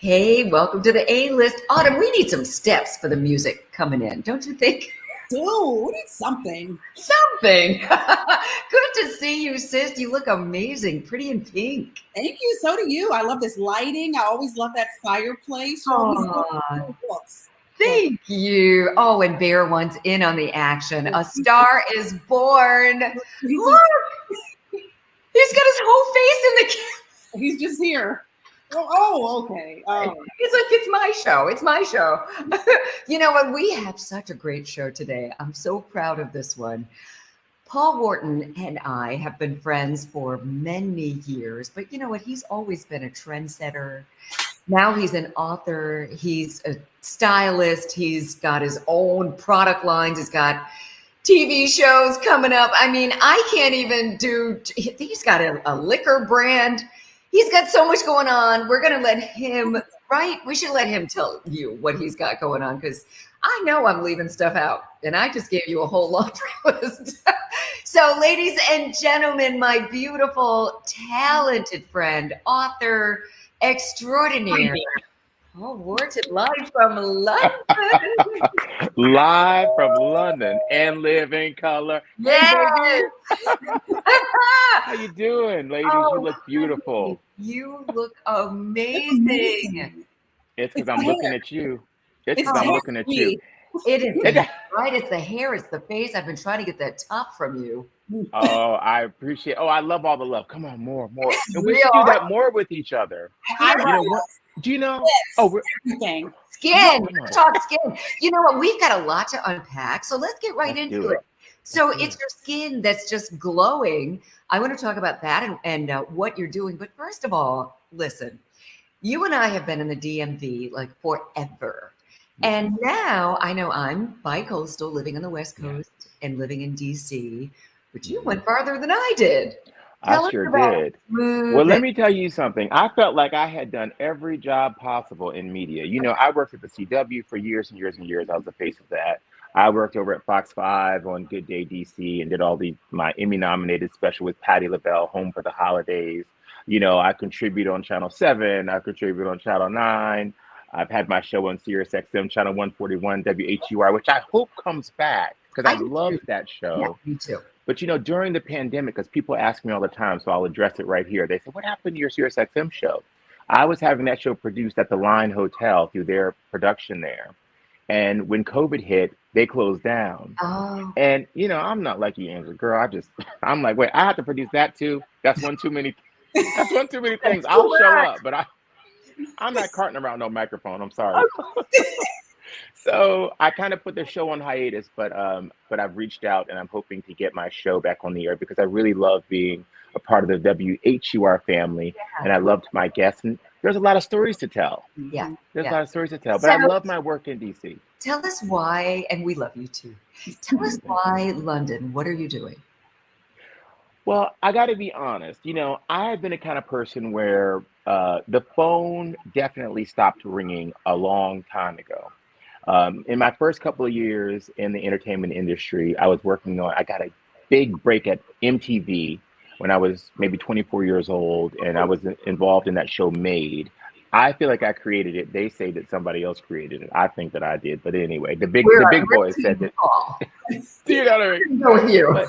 Hey, welcome to the A-list. Autumn, we need some steps for the music coming in, don't you think? Dude, we need something. Something. Good to see you, sis. You look amazing, pretty in pink. Thank you. So do you. I love this lighting. I always love that fireplace. You always Aw, books. thank you. Oh, and Bear wants in on the action. A star is born. Look, he's got his whole face in the camera. He's just here. Okay. Oh. He's like, it's my show. It's my show. You know what? We have such a great show today. I'm so proud of this one. Paul Wharton and I have been friends for many years, but you know what? He's always been a trendsetter. Now he's an author. He's a stylist. He's got his own product lines. He's got TV shows coming up. I mean, I can't even do, he's got a liquor brand. He's got so much going on. We're going to let him, right? We should let him tell you what he's got going on because I know I'm leaving stuff out and I just gave you a whole laundry list. So ladies and gentlemen, my beautiful, talented friend, author extraordinaire, Paul Wharton, live from London. Live from London and live in color. Yes. How you doing, ladies? You look beautiful. You look amazing. It's because I'm looking at you. It's because I'm looking at you. It is right. It's the hair. It's the face. I've been trying to get that top from you. Oh, I appreciate. Oh, I love all the love. Come on, more. And we should do that more with each other. You know what? Do you know? Oh, everything. Skin. Let's talk skin. You know what? We've got a lot to unpack. So let's get right into it. So it's your skin that's just glowing. I want to talk about that and what you're doing. But first of all, listen, you and I have been in the DMV like forever. And now I know I'm bi-coastal, living on the West Coast and living in DC, but you went farther than I did. I sure did. Well, let me tell you something. I felt like I had done every job possible in media. You know, I worked at the CW for years and years and years. I was the face of that. I worked over at Fox 5 on Good Day DC and did all my Emmy-nominated special with Patti LaBelle, Home for the Holidays. You know, I contribute on Channel 7. I contribute on Channel 9. I've had my show on Sirius XM, Channel 141, WHUR, which I hope comes back because I loved that show. Yeah, me too. But, you know, during the pandemic, because people ask me all the time, so I'll address it right here. They say, what happened to your Sirius XM show? I was having that show produced at the Line Hotel through their production there. And when COVID hit, they closed down. Oh. And, you know, I'm not like you, Angela. Girl, I'm like, wait, I have to produce that too? That's one too many. That's one too many things. I'll show up, but I'm not carting around no microphone. I'm sorry. So I kind of put the show on hiatus, but I've reached out and I'm hoping to get my show back on the air because I really love being a part of the WHUR family, and I loved my guests. And there's a lot of stories to tell. Yeah, there's a lot of stories to tell. But I love my work in DC. Tell us why, and we love you too. Tell us why London. What are you doing? Well, I got to be honest. You know, I have been a kind of person where the phone definitely stopped ringing a long time ago. In my first couple of years in the entertainment industry, I got a big break at MTV when I was maybe 24 years old, and I was involved in that show Made. I feel like I created it. They say that somebody else created it. I think that I did. But anyway, the big boys said that. You know what I mean? Go with you. But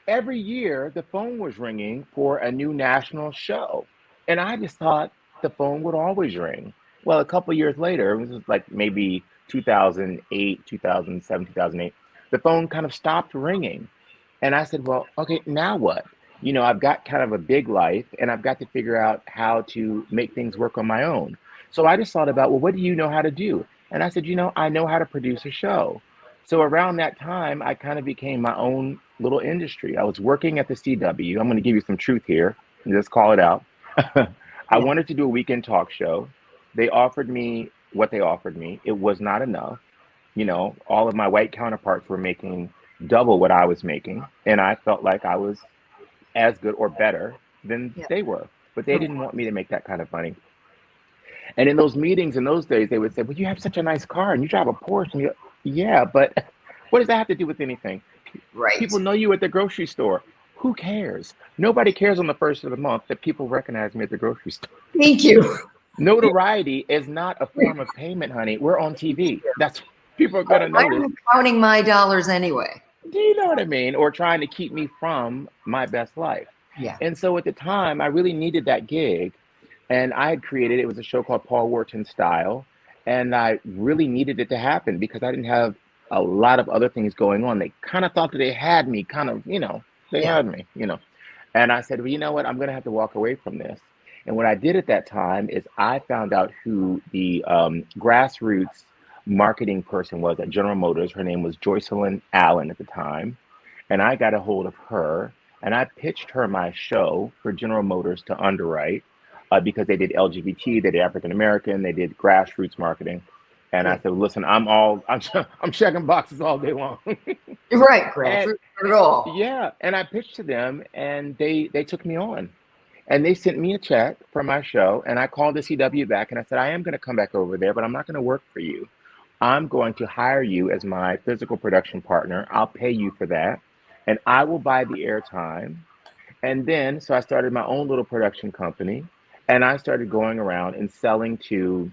every year, the phone was ringing for a new national show. And I just thought the phone would always ring. Well, a couple of years later, it was like maybe 2008, 2007, 2008, the phone kind of stopped ringing. And I said, well, okay, now what? You know, I've got kind of a big life and I've got to figure out how to make things work on my own. So I just thought about, well, what do you know how to do? And I said, you know, I know how to produce a show. So around that time, I kind of became my own little industry. I was working at the CW. I'm going to give you some truth here and just call it out. I wanted to do a weekend talk show. They offered me what they offered me. It was not enough. You know, all of my white counterparts were making double what I was making. And I felt like I was as good or better than they were. But they didn't want me to make that kind of money. And in those meetings in those days, they would say, well, you have such a nice car and you drive a Porsche. And you, yeah, but what does that have to do with anything? Right. People know you at the grocery store. Who cares? Nobody cares on the first of the month that people recognize me at the grocery store. Thank you. Notoriety is not a form of payment, honey. We're on TV. That's people are gonna Why are notice. you counting my dollars anyway? Do you know what I mean? Or trying to keep me from my best life. Yeah. And so at the time, I really needed that gig. And I had created it was a show called Paul Wharton Style. And I really needed it to happen because I didn't have a lot of other things going on. They kind of thought that they had me, kind of, they Yeah. had me, And I said, well, you know what? I'm going to have to walk away from this. And what I did at that time is I found out who the grassroots marketing person was at General Motors. Her name was Joycelyn Allen at the time. And I got a hold of her and I pitched her my show for General Motors to underwrite because they did LGBT, they did African American, they did grassroots marketing. And I Yeah. said, listen, I'm checking boxes all day long. Right, And grassroots at all. yeah, and I pitched to them and they took me on. And they sent me a check for my show. And I called the CW back and I said, I am going to come back over there, but I'm not going to work for you. I'm going to hire you as my physical production partner. I'll pay you for that. And I will buy the airtime. And then, so I started my own little production company. And I started going around and selling to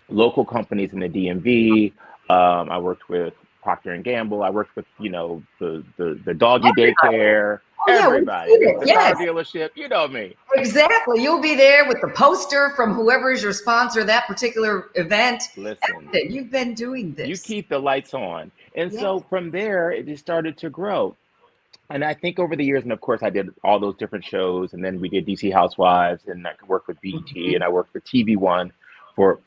local companies in the DMV. I worked with Procter and Gamble. I worked with, the doggy daycare, Oh yeah, we've everybody, seen it. the car Yes, dealership. You know me. exactly. You'll be there with the poster from whoever is your sponsor that particular event. Listen, That's it. You've been doing you this. keep the lights on. And Yeah. so from there, it just started to grow. And I think over the years, and of course, I did all those different shows, and then we did DC Housewives, and I worked with BET, and I worked for TV One for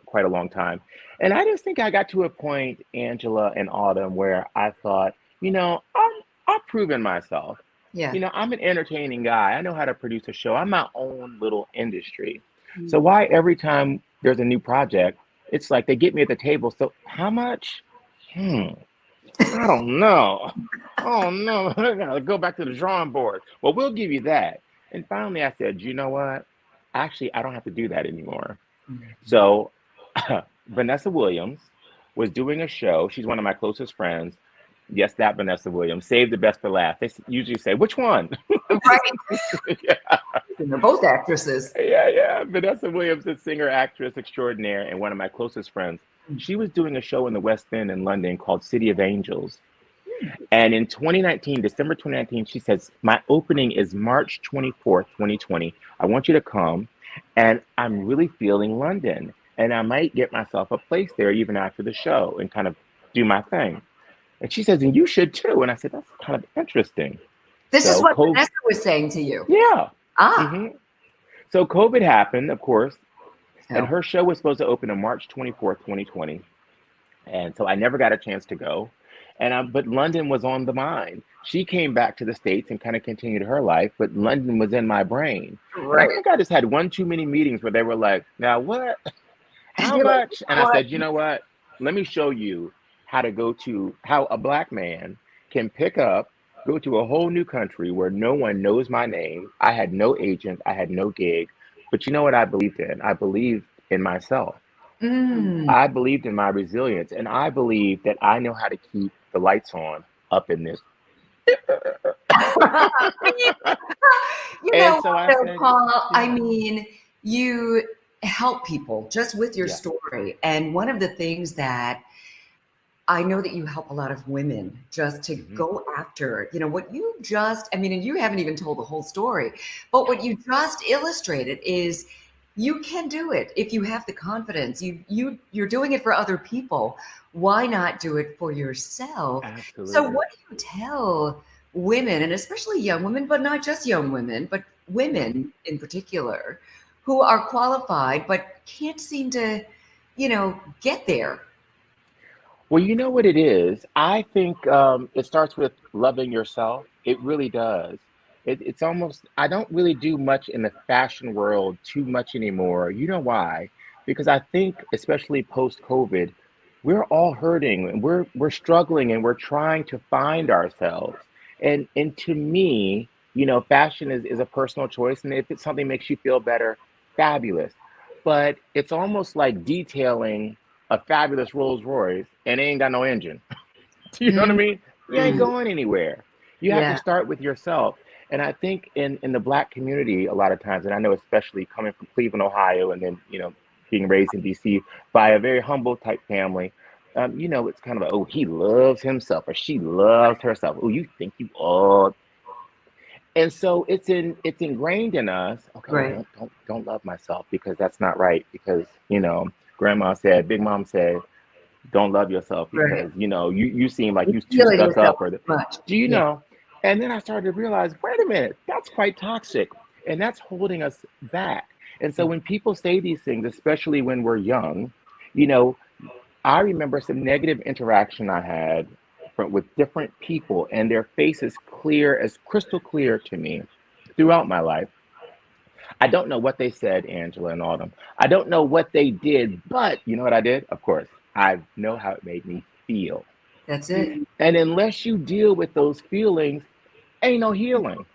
quite a long time. And I just think I got to a point, Angela and Autumn, where I thought, I've proven myself. Yeah. I'm an entertaining guy. I know how to produce a show. I'm my own little industry. So Mm. why every time there's a new project, it's like they get me at the table. So how much? I don't know. Oh no, I gotta go back to the drawing board. Well, we'll give you that. And finally I said, you know what? Actually, I don't have to do that anymore. So Vanessa Williams was doing a show. She's one of my closest friends. Yes, that Vanessa Williams. Save the best for last. They usually say, which one? Right. Yeah, And they're both actresses. yeah. Vanessa Williams is singer, actress extraordinaire, and one of my closest friends. She was doing a show in the West End in London called City of Angels. And in 2019, December 2019, she says, my opening is March 24th, 2020. I want you to come. And I'm really feeling London. And I might get myself a place there even after the show and kind of do my thing. And she says, and you should too. And I said, that's kind of interesting. This is So what COVID, Vanessa was saying to you. yeah. Ah. hmm So COVID happened, of course. And Oh. her show was supposed to open on March 24th, 2020. And so I never got a chance to go. But London was on the mind. She came back to the States and kind of continued her life, but London was in my brain. And I Right. think I just had one too many meetings where they were like, now what? How You're like, much? And I said, you know what? Let me show you how a Black man can pick up, go to a whole new country where no one knows my name. I had no agent, I had no gig. But you know what I believed in? I believed in myself. Mm. I believed in my resilience, and I believe that I know how to keep the lights on up in this. You And know so what, I though, said, Paul? I yeah, mean, you help people just with your yeah, story. And one of the things that I know that you help a lot of women just to hmm go after, what you just, I mean, and you haven't even told the whole story, but what you just illustrated is you can do it if you have the confidence. You're doing it for other people. Why not do it for yourself? So absolutely. what do you tell women, and especially young women, but not just young women, but Yeah. women in particular, who are qualified but can't seem to, get there? Well, you know what it is? I think it starts with loving yourself. It really does. It's almost, I don't really do much in the fashion world too much anymore. You know why? Because I think, especially post COVID, we're all hurting and we're struggling and we're trying to find ourselves. And to me, fashion is a personal choice. And if it's something makes you feel better, fabulous. But it's almost like detailing a fabulous Rolls Royce and it ain't got no engine. Do you know what I Mm, mean? You ain't going anywhere. You have to yeah. start with yourself. And I think in the Black community, a lot of times, and I know especially coming from Cleveland, Ohio, and then, being raised in DC by a very humble type family, it's kind of like, oh, he loves himself or she loves herself. Oh, you think you all. And so it's ingrained in us. Okay, oh, Right. don't love myself because that's not right. Because, grandma said, big mom said, don't love yourself Right. because you seem like You you too feel it stuck yourself up or too much. do you Yeah. know? And then I started to realize, wait a minute, that's quite toxic and that's holding us back. And so when people say these things, especially when we're young, you know, I remember some negative interaction I had with different people, and their faces clear as crystal clear to me throughout my life. I don't know what they said, Angela and Autumn. I don't know what they did, but you know what I did? Of course, I know how it made me feel. That's it. And unless you deal with those feelings, ain't no healing.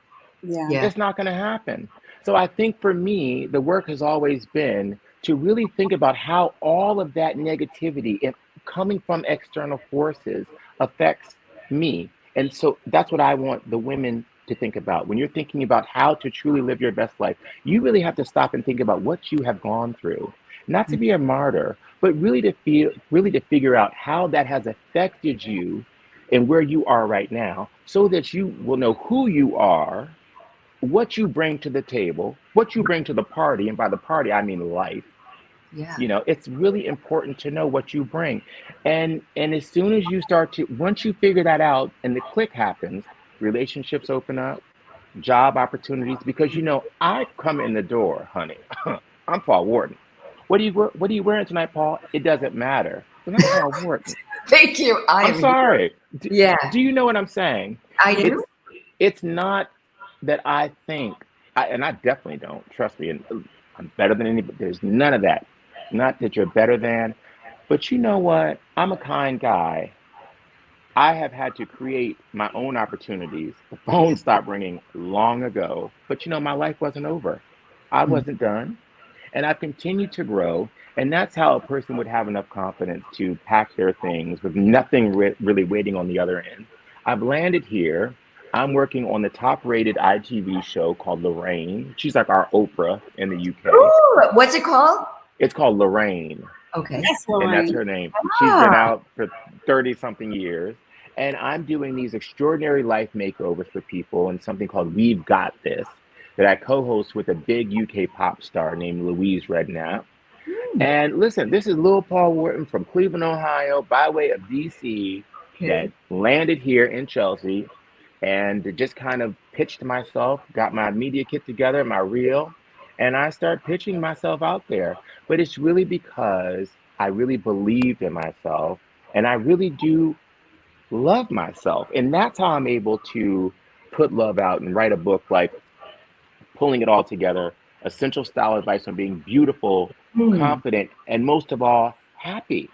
Yeah. Yeah. It's not going to happen. So I think for me, the work has always been to really think about how all of that negativity coming from external forces affects me. And so that's what I want the women to think about. When you're thinking about how to truly live your best life, you really have to stop and think about what you have gone through. Not to be a martyr, but really to figure out how that has affected you and where you are right now so that you will know who you are, what you bring to the table, what you bring to the party, and by the party I mean life. Yeah. It's really important to know what you bring. And as soon as you start to once you figure that out and the click happens, relationships open up, job opportunities, because I come in the door, honey. I'm Paul Wharton. What are you wearing tonight, Paul? It doesn't matter. But I'm Paul Wharton. Thank you. I I'm am here. sorry. Yeah, Do you know what I'm saying? I It's do. it's not that I think, and I definitely don't, trust me, and I'm better than anybody. There's none of that. Not that you're better than, but you know what? I'm a kind guy. I have had to create my own opportunities. The phone stopped ringing long ago, but my life wasn't over. I Mm. wasn't done. And I've continued to grow. And that's how a person would have enough confidence to pack their things with nothing really waiting on the other end. I've landed here. I'm working on the top rated ITV show called Lorraine. She's like our Oprah in the UK. Ooh, what's it called? It's called Lorraine, Okay. Yes, and that's Lorraine. her name. She's been Ah, out for 30 something years. And I'm doing these extraordinary life makeovers for people in something called We've Got This that I co host with a big UK pop star named Louise Redknapp. hmm, And listen, this is Lil Paul Wharton from Cleveland, Ohio, by way of DC, okay. that landed here in Chelsea and just kind of pitched myself, got my media kit together, my reel, and I started pitching myself out there. But it's really because I really believed in myself and I really do love myself. And that's how I'm able to put love out and write a book like Pulling It All Together, Essential Style Advice on Being Beautiful, Hmm. Confident, and most of all, happy.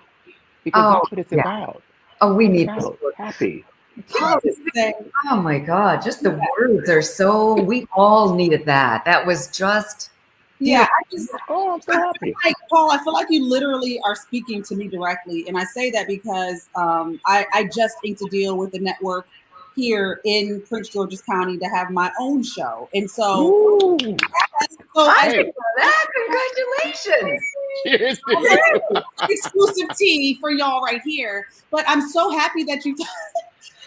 Because Oh, that's what it's yeah. about. Oh, we It's need this about book. happy. Can I Paul, just say, oh my God, just the yeah, words are so, we all needed that. That was just yeah, beautiful. I just Oh, I'm so happy. like Paul, I feel like you literally are speaking to me directly, and I say that because I just inked a deal with the network here in Prince George's County to have my own show, and so Ooh. I as didn't Hey, know that. Congratulations. cheers to okay, you. exclusive tea for y'all right here. But I'm so happy that you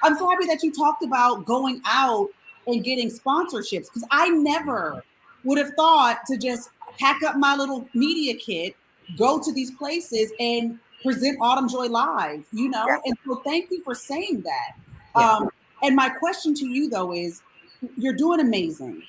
I'm so happy that you talked about going out and getting sponsorships because I never would have thought to just pack up my little media kit, go to these places and present Autumn Joy live, you know? And so thank you for saying that. Yeah. And my question to you though is you're doing amazing.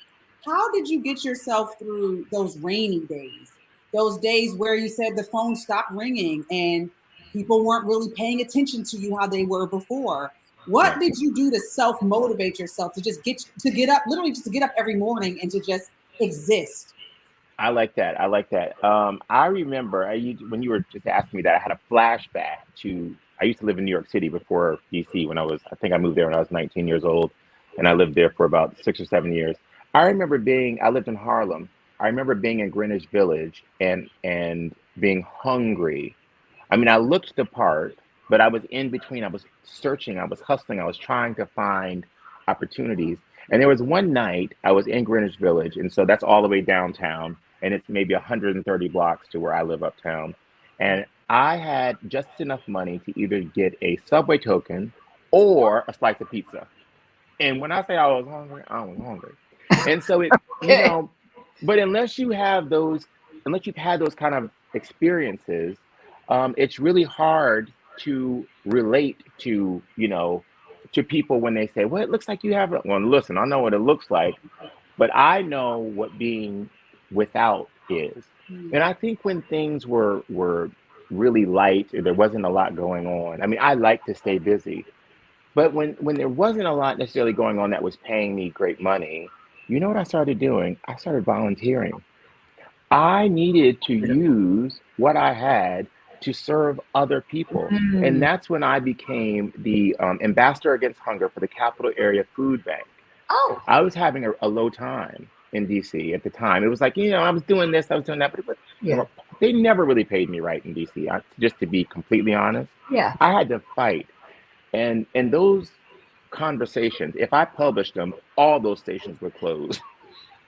How did you get yourself through those rainy days? Those days where you said the phone stopped ringing and people weren't really paying attention to you how they were before. What Yeah. did you do to self motivate yourself to just get up, literally just to get up every morning and to just exist? I like that. I like that. I remember when you were just asking me that, I had a flashback to I used to live in New York City before DC I think I moved there when I was 19 years old, and I lived there for about 6 or 7 years. I lived in Harlem. I remember being in Greenwich Village and being hungry. I mean, I looked the part, but I was in between. I was searching, I was hustling, I was trying to find opportunities. And there was one night I was in Greenwich Village, and so that's all the way downtown, and it's maybe 130 blocks to where I live uptown. And I had just enough money to either get a Subway token or a slice of pizza. And when I say I was hungry. And so it, you Okay. know, but unless you've had those kind of experiences, it's really hard to relate to, to people when they say, well, it looks like you have it. Well, listen, I know what it looks like, but I know what being without is. And I think when things were really light, or there wasn't a lot going on. I mean, I like to stay busy, but when there wasn't a lot necessarily going on that was paying me great money, you know what I started doing? I started volunteering. I needed to use what I had to serve other people. And Mm. that's when I became the ambassador against hunger for the Capital Area Food Bank. Oh, I was having a low time in DC at the time. It was like, I was doing this, I was doing that, but yeah, they never really paid me right in DC. Just to be completely honest, yeah. I had to fight. And those conversations, if I published them, all those stations would close.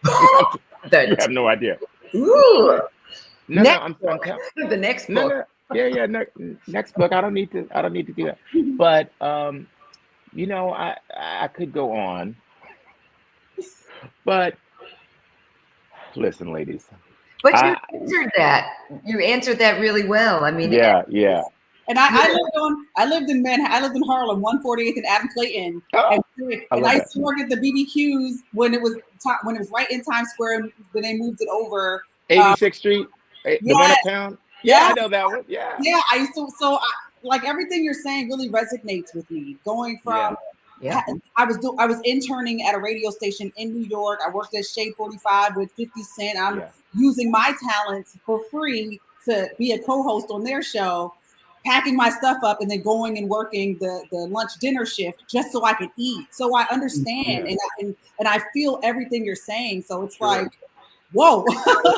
You That. have no idea. Ooh. No, Next I'm book. telling. The next No, book. no, yeah. Next book. I don't need to do that. But I could go on. But listen, ladies. But you I answered that. You answered that really well. I mean, yeah. And I lived in Manhattan. I lived in Harlem, 148th and Adam Clayton, Oh, I and love I that. used to work at the BBQs when it was right in Times Square. When they moved it over. 86th Street, the one Yes, uptown. Yeah, I yes, know that one. Yeah, yeah. I used to. So, like everything you're saying really resonates with me. Going from, yeah, yeah. I was interning at a radio station in New York. I worked at Shade 45 with 50 Cent. I'm yeah. using my talents for free to be a co-host on their show, packing my stuff up and then going and working the lunch dinner shift just so I could eat. So I understand Yeah. and I feel everything you're saying. So it's Sure. like, whoa.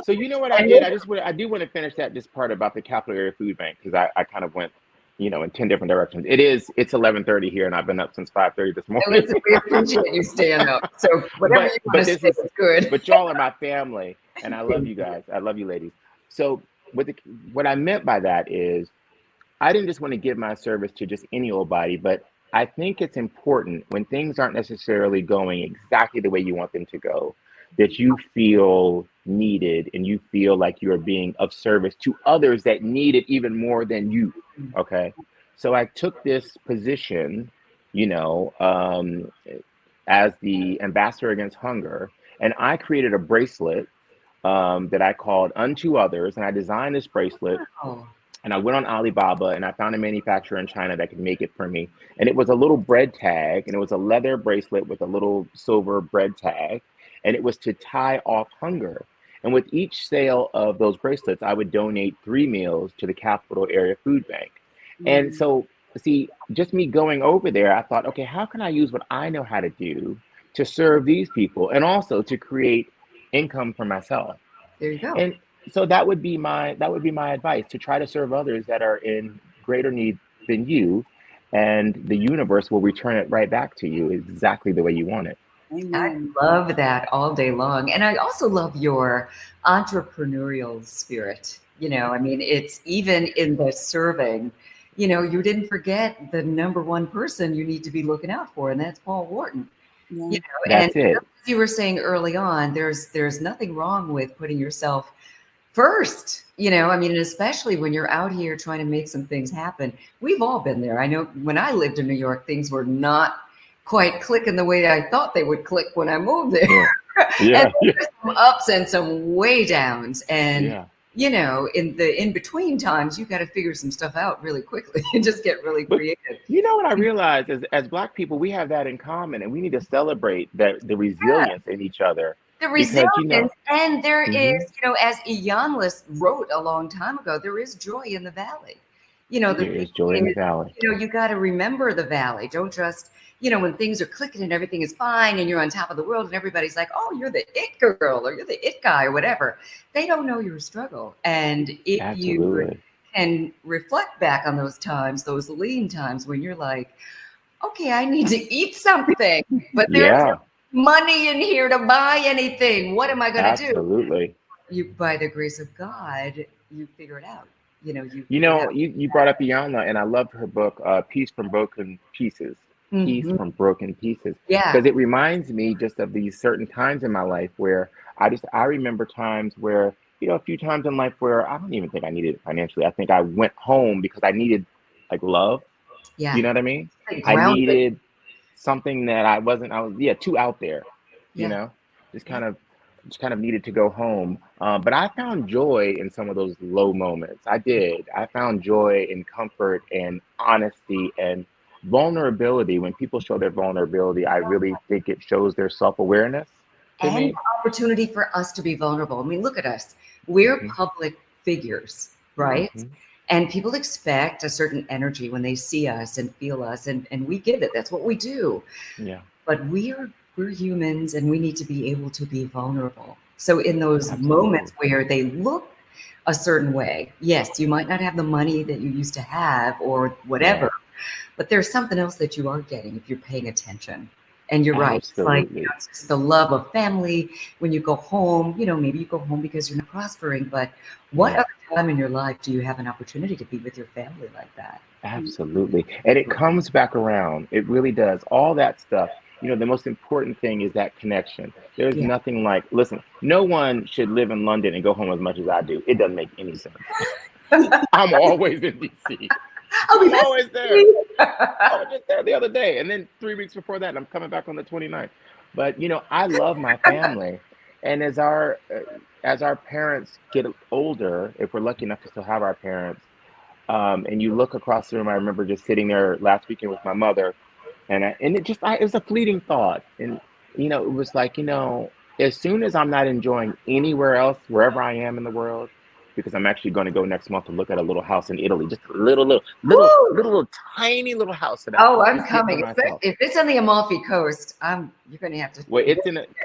So you know what I And did? I do want to finish this part about the Capital Area Food Bank, because I kind of went, in 10 different directions. It's 11:30 here, and I've been up since 5:30 this morning. listen, we appreciate you staying up. So whatever you want to say is good. But y'all are my family, and I love you guys. I love you, ladies. So what I meant by that is, I didn't just want to give my service to just any old body, but I think it's important when things aren't necessarily going exactly the way you want them to go, that you feel needed and you feel like you are being of service to others that need it even more than you. Okay. So I took this position, as the ambassador against hunger, and I created a bracelet that I called Unto Others. And I designed this bracelet. Oh, And I went on Alibaba and I found a manufacturer in China that could make it for me. And it was a little bread tag, and it was a leather bracelet with a little silver bread tag. And it was to tie off hunger. And with each sale of those bracelets, I would donate 3 meals to the Capital Area Food Bank. And so, see, just me going over there, I thought, okay, how can I use what I know how to do to serve these people and also to create income for myself? there you go. And so that would be my advice, to try to serve others that are in greater need than you, and the universe will return it right back to you exactly the way you want it. Amen. I love that all day long. And I also love your entrepreneurial spirit. I mean, it's even in the serving, you didn't forget the number one person you need to be looking out for, and that's Paul Wharton. Yeah. And That's it. as you were saying early on, there's nothing wrong with putting yourself first, I mean, especially when you're out here trying to make some things happen. We've all been there. I know when I lived in New York, things were not quite clicking the way I thought they would click when I moved there. Yeah. And there's some ups and some way downs. And, Yeah. in the in-between times, you got to figure some stuff out really quickly and just get really But creative. you know what I realized is, as Black people, we have that in common, and we need to celebrate the resilience in each other. The Because, resilience, and there Mhm. is, as Iyanlis wrote a long time ago, there is joy in the valley. The There thing is joy in the is, valley. you got to remember the valley. Don't just, when things are clicking and everything is fine and you're on top of the world and everybody's like, oh, you're the it girl or you're the it guy or whatever. They don't know your struggle. And if you Absolutely. can reflect back on those times, those lean times when you're like, okay, I need to eat something, but there's Yeah. money in here to buy anything. What am I going to do? Absolutely. You, by the grace of God, you figure it out. You You figure it know, out. you brought up Iyanla, and I loved her book, Peace from Broken Pieces. Peace Mhm. from Broken Pieces. Yeah. Because it reminds me just of these certain times in my life where I remember times where, a few times in life where I don't even think I needed it financially. I think I went home because I needed like love. Yeah. You know what I mean? Like I grounded. needed something that I was, too out there, you Yeah. know, just Yeah. kind of needed to go home. But I found joy in some of those low moments. I did. I found joy and comfort and honesty and vulnerability. When people show their vulnerability, I really think it shows their self-awareness to And me. the opportunity for us to be vulnerable. I mean, look at us. We're Hmm. public figures, right? Hmm. And people expect a certain energy when they see us and feel us, and we give it. That's what we do. Yeah, But we're humans, and we need to be able to be vulnerable. So in those absolutely. moments where they look a certain way, yes, you might not have the money that you used to have or Yeah, whatever, but there's something else that you are getting if you're paying attention. And you're right. It's like, absolutely. it's just the love of family. When you go home, maybe you go home because you're not prospering, but what Yeah. other time in your life do you have an opportunity to be with your family like that? Absolutely. And it comes back around. It really does. All that stuff. The most important thing is that connection. There's Yeah. nothing like, listen, no one should live in London and go home as much as I do. It doesn't make any sense. I'm always in DC. I'll be I'm back. always there. I was just there the other day. And then 3 weeks before that, I'm coming back on the 29th. But, I love my family. And as our parents get older, if we're lucky enough to still have our parents, and you look across the room. I remember just sitting there last weekend with my mother, and it was a fleeting thought, and it was like, as soon as I'm not enjoying anywhere else, wherever I am in the world, because I'm actually going to go next month to look at a little house in Italy, just a Woo! little tiny little house that I Oh, I'm just get for coming. myself. If it's on the Amalfi Coast, you're going to have to Well, get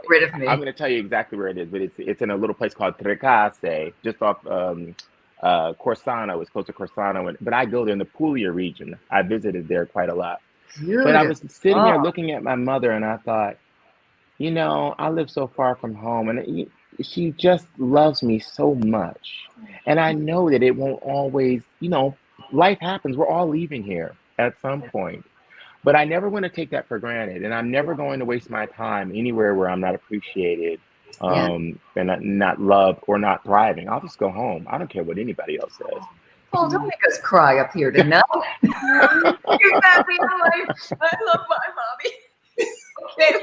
rid of I'm me. going to tell you exactly where it is, but it's in a little place called Trecase, just off Corsano. It's close to Corsano, but I go there in the Puglia region. I visited there quite a lot. But I Beautiful. was sitting there looking at my mother, and I thought, I live so far from home, and she just loves me so much. And I know that it won't always, life happens. We're all leaving here at some point. But I never want to take that for granted, and I'm never going to waste my time anywhere where I'm not appreciated, Yeah. and not loved or not thriving. I'll just go home. I don't care what anybody else says. Paul, don't make us cry up here tonight. You got me. I love my mommy. Okay.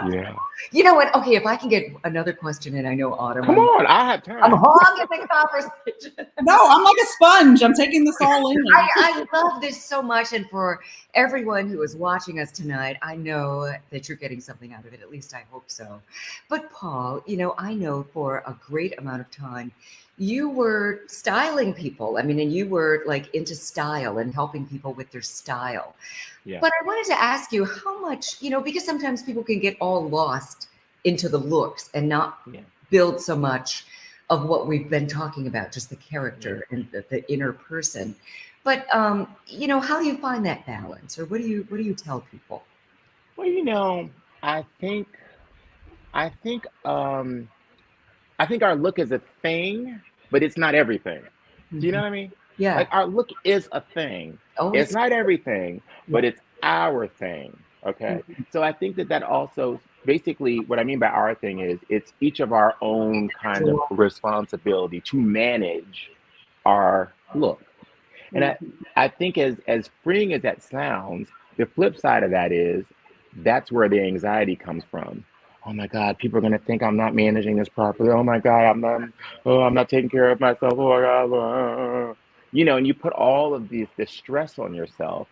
Yeah. You know what? Okay, if I can get another question in, I know Autumn. Come on, I have I'm time. hogging the conversation. No, I'm like a sponge. I'm taking this all in. I love this so much. And for everyone who is watching us tonight, I know that you're getting something out of it. At least I hope so. But Paul, I know for a great amount of time, you were styling people. I mean, and you were like into style and helping people with their style. Yeah. But I wanted to ask you how much, because sometimes people can get all lost into the looks and not Yeah. build so much of what we've been talking about, just the Yeah. character and the inner person. But how do you find that balance, or what do you tell people? Well, I think I think I think our look is a thing, but it's not everything. Do you know Mhm. what I mean? Yeah. Like our look is a thing. Oh, It's it's not everything, yeah. but it's our thing. Okay. Mhm. So I think that also basically what I mean by our thing is it's each of our own kind of responsibility to manage our look. And I think as freeing as that sounds, the flip side of that is that's where the anxiety comes from. Oh my God, people are gonna think I'm not managing this properly. Oh my God, I'm not taking care of myself. Oh my God, and you put all of this stress on yourself,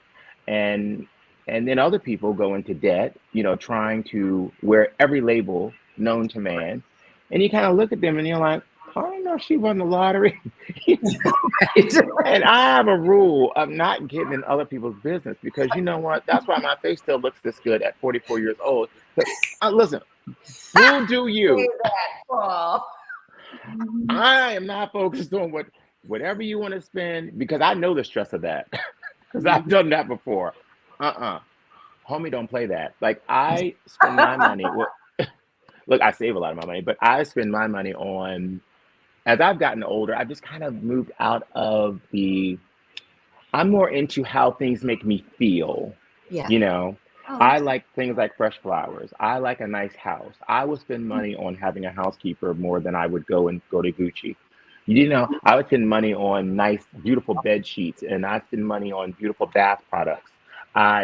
and then other people go into debt, trying to wear every label known to man, and you kind of look at them and you're like, I don't know if she won the lottery. Right. And I have a rule of not getting in other people's business because you know what? That's why my face still looks this good at 44 years old. Listen, boo, do Say you? that, Paul. I am not focused on whatever you want to spend because I know the stress of that because I've done that before. Uh-uh. homie, don't play that. Like I spend my money. Well, look, I save a lot of my money, but I spend my money on. As I've gotten older, I've just kind of moved out of the. I'm more into how things make me feel. Yeah. You know, Oh, I okay. like things like fresh flowers. I like a nice house. I would spend money on having a housekeeper more than I would go to Gucci. You know, I would spend money on nice, beautiful bed sheets, and I spend money on beautiful bath products.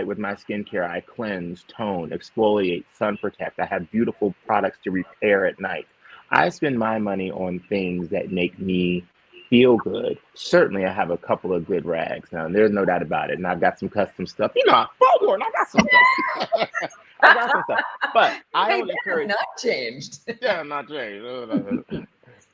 With my skincare, I cleanse, tone, exfoliate, sun protect. I have beautiful products to repair at night. I spend my money on things that make me feel good. Certainly, I have a couple of good rags now, and there's no doubt about it. And I've got some custom stuff. You know, forward, I got some stuff. I got some stuff. But I Hey, don't that has encourage. not changed. Yeah, I'm not changed.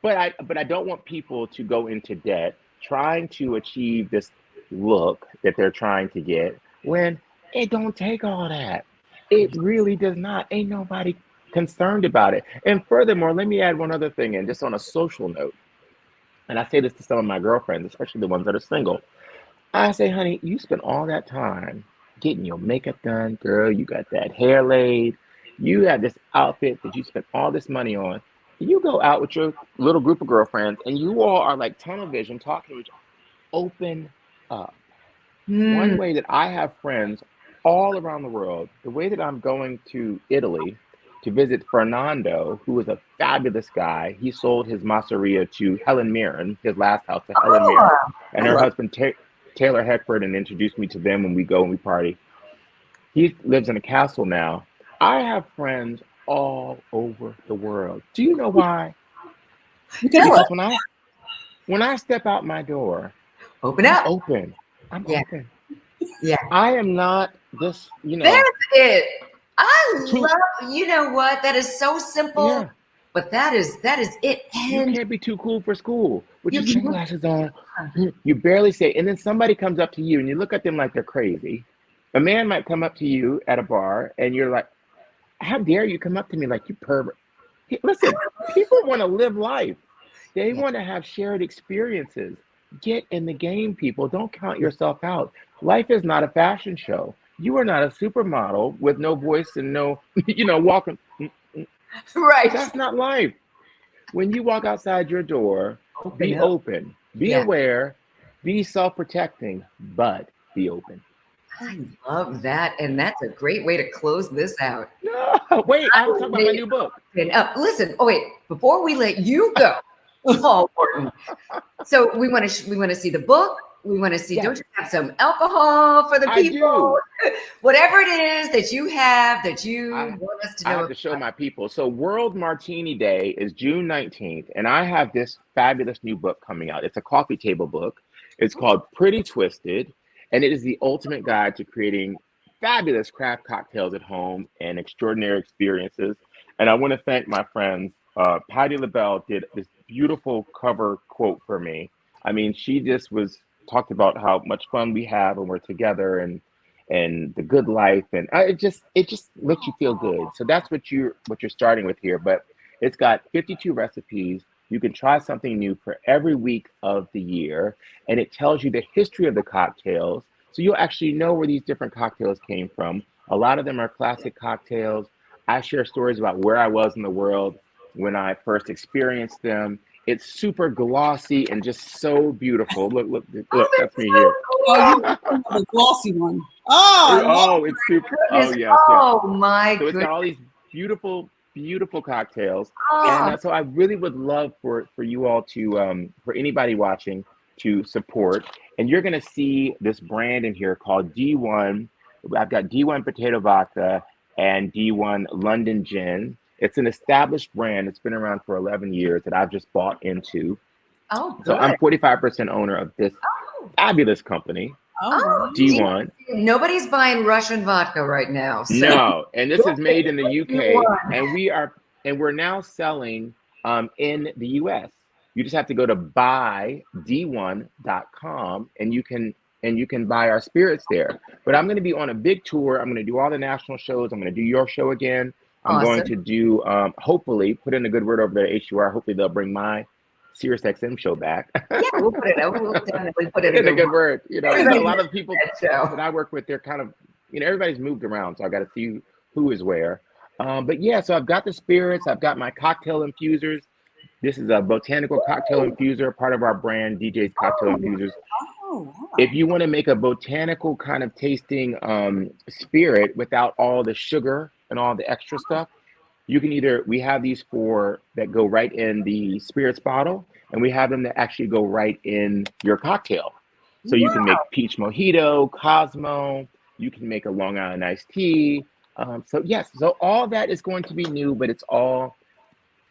But I don't want people to go into debt trying to achieve this look that they're trying to get when it don't take all that. It really does not. Ain't nobody concerned about it. And furthermore, let me add one other thing in, just on a social note. And I say this to some of my girlfriends, especially the ones that are single. I say, honey, you spent all that time getting your makeup done, girl. You got that hair laid. You have this outfit that you spent all this money on. You go out with your little group of girlfriends, and you all are like tunnel vision, talking to each other. Open up. One Hmm. way that I have friends all around the world, the way that I'm going to Italy to visit Fernando, who is a fabulous guy. He sold his masseria to Helen Mirren, his last house to Helen Oh, Mirren, and I her love. husband Taylor Heckford, and introduced me to them when we go and we party. He lives in a castle now. I have friends all over the world. Do you know why? Because Tell you us. Because when I step out my door, Open I'm up. open. I'm Yeah. open. Yeah. I am not this, That's it. I too, love. You know what? That is so simple, yeah. but that is it. You And can't be too cool for school with you your can. sunglasses on. You barely say, and then somebody comes up to you and you look at them like they're crazy. A man might come up to you at a bar and you're like, how dare you come up to me like you pervert? Listen, people want to live life. They Yeah. want to have shared experiences. Get in the game, people. Don't count yourself out. Life is not a fashion show. You are not a supermodel with no voice and no, walking. Right. That's not life. When you walk outside your door, Open be up. open, be Yeah. aware, be self protecting, but be open. I love that, and that's a great way to close this out. No, wait, I have to talk about my new book. And, listen. Oh wait, before we let you go, Paul Wharton. So we want to see the book. We want to see. Yes, Don't you have some alcohol for the I people? do. Whatever it is that you have that you I want us to I know have to show about. my people. So World Martini Day is June 19th, and I have this fabulous new book coming out. It's a coffee table book. It's called Pretty Twisted, and it is the ultimate guide to creating fabulous craft cocktails at home and extraordinary experiences. And I want to thank my friends. Patty LaBelle did this beautiful cover quote for me. I mean, she just was talked about how much fun we have when we're together, and the good life, and it just makes you feel good. So that's what you're starting with here. But it's got 52 recipes. You can try something new for every week of the year, and it tells you the history of the cocktails, so you'll actually know where these different cocktails came from. A lot of them are classic cocktails. I share stories about where I was in the world when I first experienced them. It's super glossy and just so beautiful. Oh, Look, that's that's me so here. oh, you cool. have the glossy one. Oh, I love Oh, it's super. Oh, Goodness. yes, yes. Oh my So it's goodness. got all these beautiful, beautiful cocktails, and Oh, so I really would love for you all to for anybody watching to support. And you're gonna see this brand in here called D1. I've got D1 Potato Vodka and D1 London Gin. It's an established brand. It's been around for 11 years that I've just bought into. oh, So I'm good. 45% owner of this Oh, fabulous company, all oh, right. see, D1. nobody's buying Russian vodka right now. So No, and this is made in the you UK, won. and we're now selling in the US. You just have to go to buyd1.com, and you can buy our spirits there. But I'm going to be on a big tour. I'm going to do all the national shows. I'm going to do your show again. I'm going Awesome. to do hopefully put in a good word over there at HUR. Hopefully they'll bring my Sirius XM show back. Yeah, we'll put it. We'll definitely put Put in a in a good good word. word. Everybody A lot loves of the people that show. that I work with, they're kind of everybody's moved around, so I got to see who is where. But yeah, so I've got the spirits, I've got my cocktail infusers. This is a botanical cocktail infuser, part of our brand, DJ's Cocktail Infusers. Oh, wow. If you want to make a botanical kind of tasting spirit without all the sugar and all the extra stuff, you can we have these that go right in the spirits bottle, and we have them that actually go right in your cocktail. So you can make peach mojito, Cosmo, you can make a Long Island iced tea. So yes, so all that is going to be new, but it's all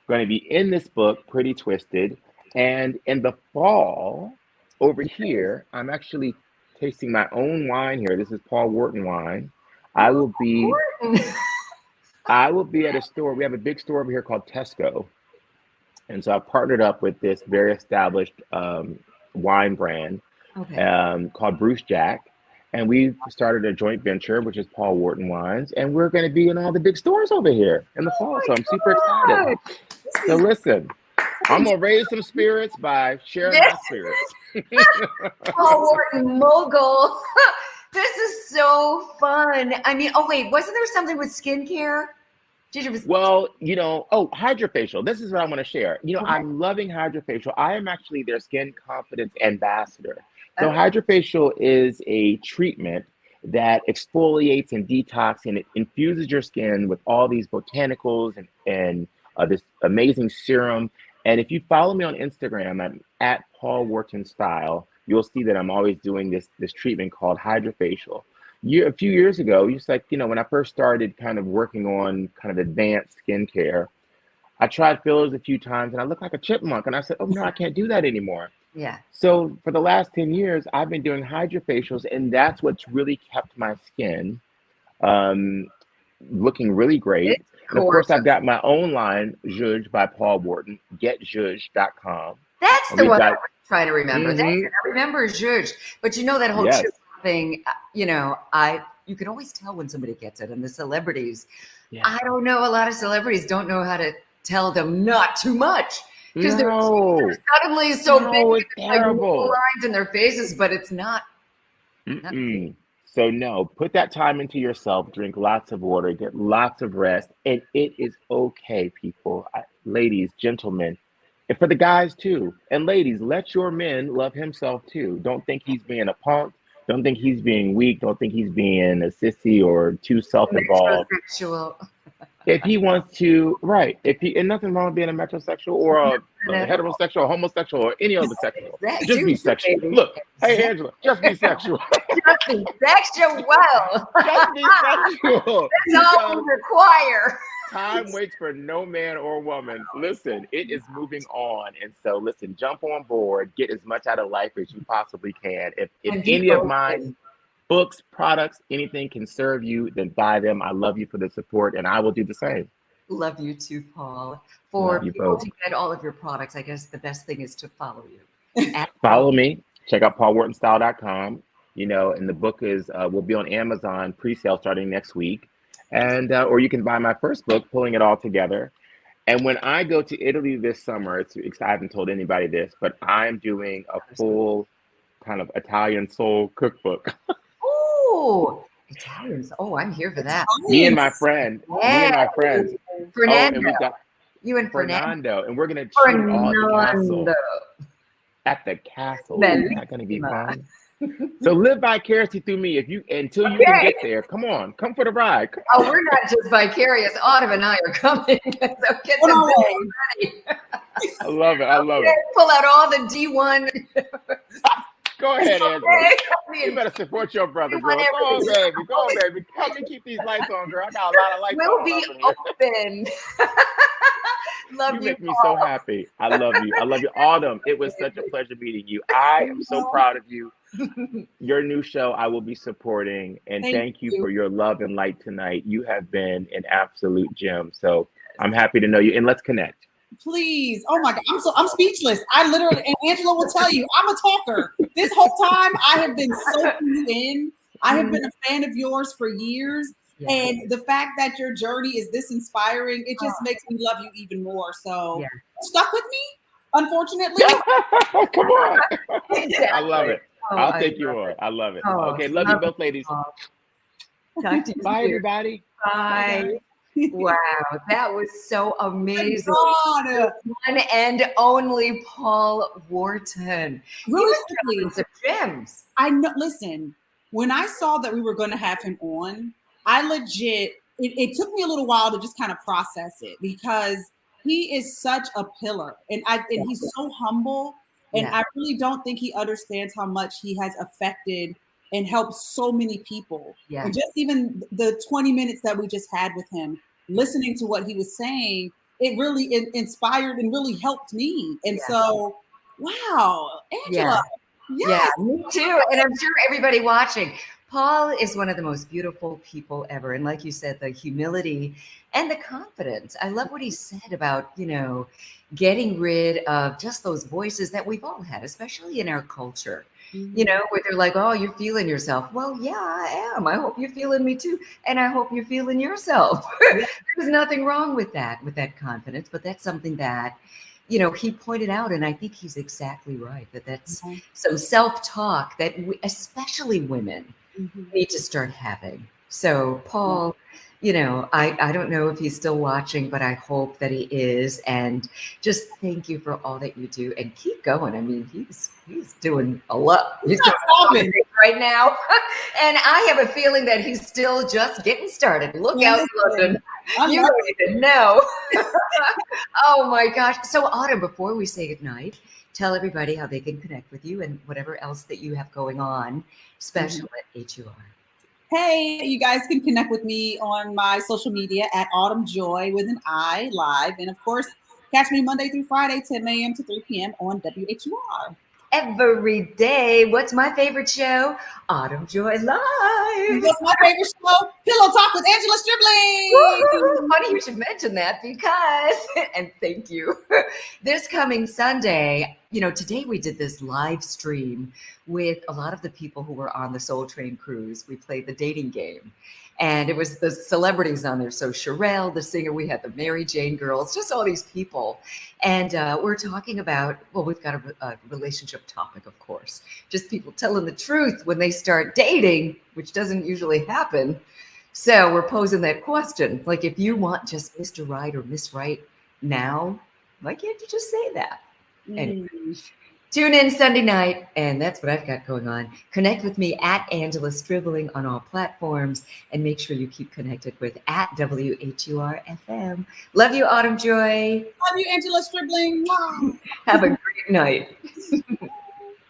going to be in this book, Pretty Twisted. And in the fall, over here, I'm actually tasting my own wine here. This is Paul Wharton wine. I will be at a store. We have a big store over here called Tesco. And so I've partnered up with this very established wine brand called Bruce Jack. And we've started a joint venture, which is Paul Wharton Wines. And we're going to be in all the big stores over here in the fall. So I'm super excited. So listen, I'm going to raise some spirits by sharing my spirits. Paul Wharton mogul. This is so fun. I mean, wasn't there something with skincare? Hydrafacial. This is what I want to share. I'm loving Hydrafacial. I am actually their skin confidence ambassador. So Hydrafacial is a treatment that exfoliates and detox, and it infuses your skin with all these botanicals and this amazing serum. And if you follow me on Instagram, I'm at Paul Wharton Style. You'll see that I'm always doing this treatment called Hydrafacial. A few years ago, just like, when I first started kind of working on kind of advanced skincare, I tried fillers a few times and I looked like a chipmunk. And I said, oh, no, I can't do that anymore. Yeah. So for the last 10 years, I've been doing Hydrafacials, and that's what's really kept my skin looking really great. And of course, I've got my own line, Zhuzh by Paul Wharton, getzhuzh.com. That's the one I was trying to remember. I remember Zhuzh, but that whole thing, you can always tell when somebody gets it. And the celebrities, I don't know, a lot of celebrities don't know how to tell them not too much. Because they're suddenly so big, it's terrible. Like lines in their faces, but it's not. So no, put that time into yourself, drink lots of water, get lots of rest, and it is okay, people. Ladies, gentlemen, and for the guys too. And ladies, let your men love himself too. Don't think he's being a punk. Don't think he's being weak. Don't think he's being a sissy or too self-involved. If he wants to, and nothing wrong with being a metrosexual or a heterosexual, homosexual, or any other sexual. Just be sexual. Baby. Look, hey Angela, just be sexual. Just be sexual. Just be sexual. That's all we require. Time waits for no man or woman. Listen, it is moving on. And so listen, jump on board, get as much out of life as you possibly can. If any of mine books, products, anything can serve you, then buy them. I love you for the support, and I will do the same. Love you too, Paul. For people to get all of your products, I guess the best thing is to follow you. Follow me. Check out paulwhartonstyle.com. And the book will be on Amazon pre-sale starting next week. And or you can buy my first book, Pulling It All Together. And when I go to Italy this summer, I haven't told anybody this, but I'm doing a full kind of Italian soul cookbook. Oh, Italians. Oh, I'm here for that. Me and my friends. Fernando. And you and Fernando. And we're going to cheat all at the castle. Isn't that going to be fun? So live vicariously through me until you can get there. Come on, come for the ride. We're not just vicarious. Autumn and I are coming. So get them ready. I love it. Pull out all the D1. Go ahead, Angela. You better support your brother, girl. Go on, baby. Help me keep these lights on, girl. I got a lot of lights on. We'll be open. Love you. You make me so happy. I love you. Autumn, it was such a pleasure meeting you. I am so proud of you. Your new show I will be supporting, and thank you for your love and light tonight. You have been an absolute gem. So I'm happy to know you, and let's connect. Please. Oh my God. I'm speechless. I literally, and Angela will tell you, I'm a talker. This whole time I have been soaking you in. I have been a fan of yours for years. Yeah. And the fact that your journey is this inspiring, it just makes me love you even more. So stuck with me, unfortunately. Come on. I love it. I'll take you on. I love it. Okay. Love you both, ladies. Talk to you Bye, soon. everybody. Bye. Wow, that was so amazing. God. One and only Paul Wharton. He Really was quickly, dropping some gems. I know. Listen, when I saw that we were going to have him on, I legit. It took me a little while to just kind of process it because he is such a pillar, and he's so humble, and Yeah. I really don't think he understands how much he has affected and helped so many people. Yeah. And just even the 20 minutes that we just had with him, listening to what he was saying, it really inspired and really helped me. And Yeah. so, wow, Angela. Yeah, me too. And I'm sure everybody watching. Paul is one of the most beautiful people ever. And like you said, the humility and the confidence. I love what he said about, getting rid of just those voices that we've all had, especially in our culture, where they're like, oh, you're feeling yourself. Well, yeah, I am. I hope you're feeling me too. And I hope you're feeling yourself. There's nothing wrong with that confidence, but that's something that he pointed out, and I think he's exactly right, that's some self-talk that especially women need to start having. So Paul, I don't know if he's still watching, but I hope that he is. And just thank you for all that you do and keep going. I mean, he's doing a lot. He's doing a lot right now. And I have a feeling that he's still just getting started. Look out, London. You don't even know. Oh my gosh. So Autumn, before we say goodnight, tell everybody how they can connect with you and whatever else that you have going on special at HUR. Hey, you guys can connect with me on my social media at Autumn Joy with an I live. And of course, catch me Monday through Friday, 10 a.m. to 3 p.m. on WHUR. Every day. What's my favorite show? Autumn Joy Live. What's my favorite show? Pillow Talk with Angela Stribling. Woo-hoo. Funny you should mention that because, and thank you, this coming Sunday, today we did this live stream with a lot of the people who were on the Soul Train cruise. We played the dating game. And it was the celebrities on there. So Sherelle, the singer, we had the Mary Jane girls, just all these people. And we're talking about, we've got a relationship topic, of course. Just people telling the truth when they start dating, which doesn't usually happen. So we're posing that question. Like, if you want just Mr. Right or Miss Right now, why can't you just say that? Anyway. Tune in Sunday night, and that's what I've got going on. Connect with me at Angela Stribling on all platforms, and make sure you keep connected with at WHUR-FM. Love you, Autumn Joy. Love you, Angela Stribling. Have a great night.